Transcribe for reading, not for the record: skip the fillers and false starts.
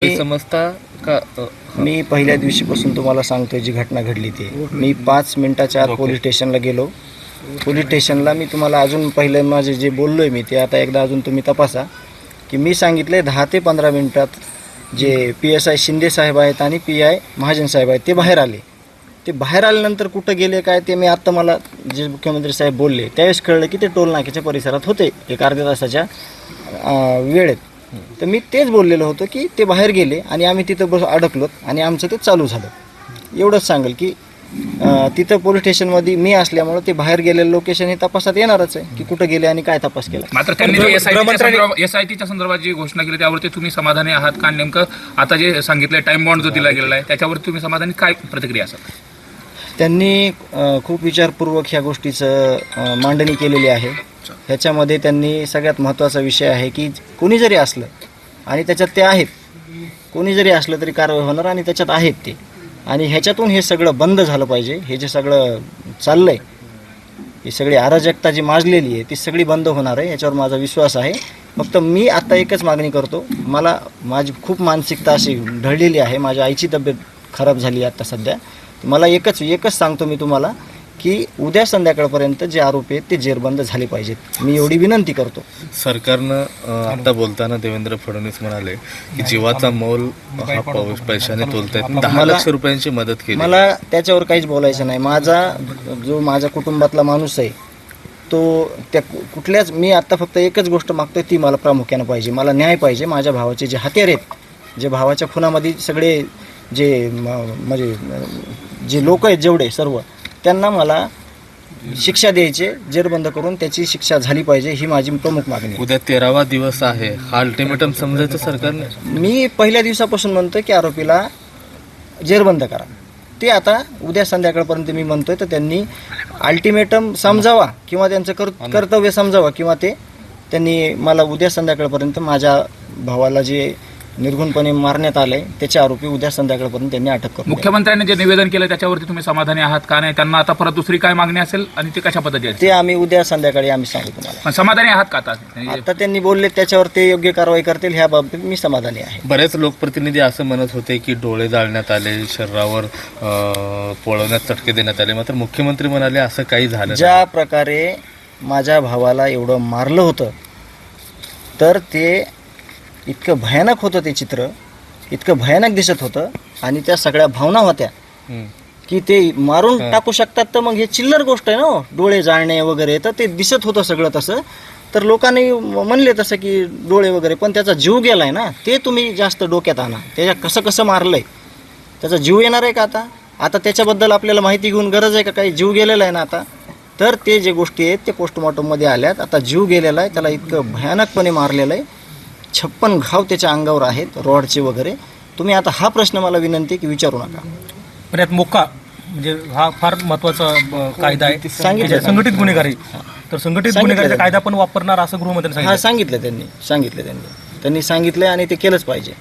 समजता का? मी पहिल्या दिवशीपासून तुम्हाला सांगतोय जी घटना घडली ती मी 5 मिनिटाच्या आत पोलीस स्टेशनला गेलो. पोलीस स्टेशनला मी तुम्हाला अजून पहिलं माझे जे बोललो आहे मी ते आता एकदा अजून तुम्ही तपासा की मी सांगितलं आहे 10 ते 15 मिनिटात जे PSI शिंदे साहेब आहेत आणि PI महाजन साहेब आहेत ते बाहेर आले. ते बाहेर आल्यानंतर कुठं गेले काय ते मी आत्ता मला जे मुख्यमंत्री साहेब बोलले त्यावेळेस कळलं की ते टोल नाक्याच्या परिसरात होते एक अर्ध्या तासाच्या वेळेत. तर मी तेच बोललेलं होतं की ते बाहेर गेले आणि आम्ही तिथं अडकलोत आणि आमचं ते चालू झालं. एवढंच सांगेल की तिथं पोलीस स्टेशनमध्ये मी असल्यामुळं ते बाहेर गेलेलं लोकेशन हे तपासात येणारच आहे की कुठं गेले आणि काय तपास केला. मात्र त्यांनी SITच्या संदर्भात जी घोषणा केली त्यावरती तुम्ही समाधानी आहात का? नेमकं आता जे सांगितलंय टाइम बॉन्ड जो दिला गेलेला आहे त्याच्यावरती तुम्ही समाधानी, काय प्रतिक्रिया असेल? त्यांनी खूप विचारपूर्वक ह्या गोष्टीचं मांडणी केलेली आहे. ह्याच्यामध्ये त्यांनी सगळ्यात महत्त्वाचा विषय आहे की कोणी जरी असलं आणि त्याच्यात ते आहेत, कोणी जरी असलं तरी कारवाई होणार आणि त्याच्यात आहेत ते, आणि ह्याच्यातून हे सगळं बंद झालं पाहिजे. हे जे सगळं चाललं आहे, ही सगळी अराजकता जी माजलेली आहे ती सगळी बंद होणार आहे, याच्यावर माझा विश्वास आहे. फक्त मी आत्ता एकच मागणी करतो, माझी खूप मानसिकता अशी ढळलेली आहे, माझ्या आईची तब्येत खराब झाली आता सध्या. मला एकच सांगतो मी तुम्हाला की उद्या संध्याकाळपर्यंत जे आरोपी आहेत ते जेरबंद झाले पाहिजेत, मी एवढी विनंती करतो. सरकारनं आता बोलताना देवेंद्र फडणवीस म्हणाले की जीवाचा मोल हा पैशाने तोलतायत, 10 लाख रुपयांची मदत केली. मला त्याच्यावर काहीच बोलायचं नाही. माझा कुटुंबातला माणूस आहे तो त्या कुठल्याच, मी आत्ता फक्त एकच गोष्ट मागतोय ती मला प्रामुख्यानं पाहिजे, मला न्याय पाहिजे. माझ्या भावाचे जे हत्यार आहेत, जे भावाच्या खुनामध्ये सगळे जे म्हणजे जे लोक आहेत जेवढे सर्व, त्यांना मला शिक्षा द्यायचे, जेरबंद करून त्याची शिक्षा झाली पाहिजे, ही माझी प्रमुख मागणी. उद्या 13वा दिवस आहे, हा अल्टिमेटम समजायचं सरकारने. मी पहिल्या दिवसापासून म्हणतोय की आरोपीला जेरबंद करा. ते आता उद्या संध्याकाळपर्यंत मी म्हणतोय तर त्यांनी अल्टिमेटम समजावा किंवा त्यांचं कर्तव्य समजावा, किंवा त्यांनी मला उद्या संध्याकाळपर्यंत माझ्या भावाला जे निर्घुणपणे मारण्यात आलंय त्याचे आरोपी उद्या संध्याकाळपर्यंत त्यांनी अटक करू. मुख्यमंत्र्यांनी जे निवेदन केलं त्याच्यावरती तुम्ही समाधानी आहात का? नाही त्यांना आता परत दुसरी काय मागणी असेल आणि ते कशा पद्धतीने ते आम्ही उद्या संध्याकाळी आम्ही सांगू तुम्हाला. पण समाधानी आहात का? आता त्यांनी बोलले त्याच्यावर ते योग्य कारवाई करतील, ह्या बाबतीत मी समाधानी आहे. बरेच लोकप्रतिनिधी असं म्हणत होते की डोळे जाळण्यात आले, शरीरावर पोळवण्यात चटके देण्यात आले, मात्र मुख्यमंत्री म्हणाले असं काही झालं. ज्या प्रकारे माझ्या भावाला एवढं मारलं होतं तर ते इतकं भयानक होतं, ते चित्र इतकं भयानक दिसत होतं आणि त्या सगळ्या भावना होत्या की ते मारून टाकू शकतात. तर मग हे चिल्लर गोष्ट आहे ना, डोळे जाळणे वगैरे, तर ते दिसत होतं सगळं तसं. तर लोकांनी म्हणले तसं की डोळे वगैरे, पण त्याचा जीव गेलाय ना, ते तुम्ही जास्त डोक्यात आणा. त्याच्या कसं मारलंय, त्याचा जीव येणार आहे का आता त्याच्याबद्दल आपल्याला माहिती घेऊन गरज आहे का? काही जीव गेलेला आहे ना आता. तर ते जे गोष्टी आहेत ते पोस्टमॉर्टममध्ये आल्यात. आता जीव गेलेला आहे, त्याला इतकं भयानकपणे मारलेलं आहे, 56 घाव त्याच्या अंगावर आहेत, रॉडचे वगैरे. तुम्ही आता हा प्रश्न मला विनंती की विचारू नका. पण यात मोक्का म्हणजे हा फार महत्त्वाचा कायदा आहे, सांगितलं संघटित गुन्हेगारी. तर संघटित गुन्हेगारीचा कायदा पण वापरणार असं गृहमंत्र्यांनी सांगितलं त्यांनी सांगितलंय आणि ते केलंच पाहिजे.